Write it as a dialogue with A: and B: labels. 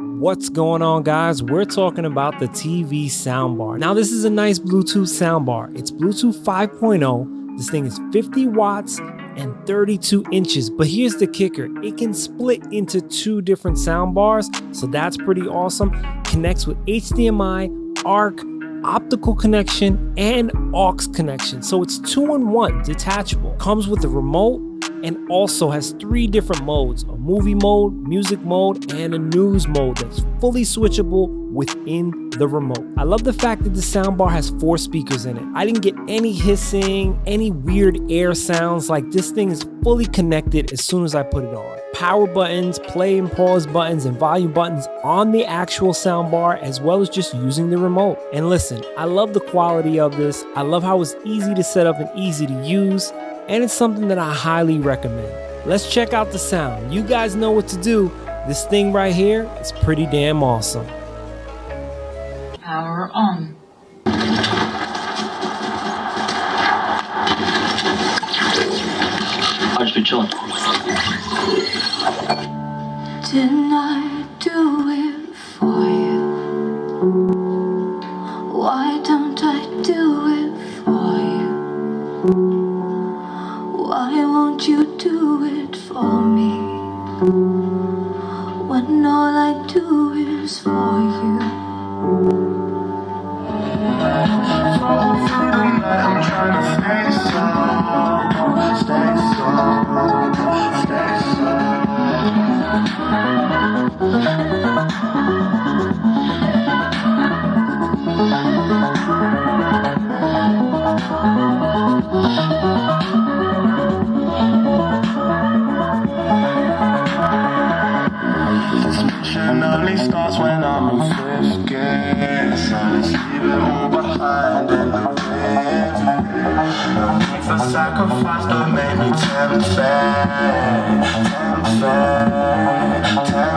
A: What's going on, guys? We're talking about the TV Soundbar. Now, this is a nice Bluetooth soundbar. It's Bluetooth 5.0. This thing is 50 watts and 32 inches. But here's the kicker. It can split into two different soundbars, so that's pretty awesome. Connects with HDMI-ARC, optical connection, and aux connection. So it's 2-in-1, detachable. Comes with a remote and also has 3 different modes: a movie mode, music mode, and a news mode that's fully switchable within the remote. I love the fact that the soundbar has 4 speakers in it. I didn't get any hissing, any weird air sounds. Like, this thing is fully connected as soon as I put it on. Power buttons, play and pause buttons, and volume buttons on the actual soundbar, as well as just using the remote. And listen, I love the quality of this. I love how it's easy to set up and easy to use. And it's something that I highly recommend. Let's check out the sound. You guys know what to do. This thing right here is pretty damn awesome.
B: Power on.
C: I'll just be chilling.
D: Didn't I do it for you? Why don't I do it for you? Why won't you do it for me? When all I do is for you.
E: Fall through the night, I'm trying to stay slow, stay slow, stay slow. This mission only starts when I'm in 5th gear, so let's leave it all behind in the rear. No need for sacrifice, don't make me tempt fate, tempt fate, tempt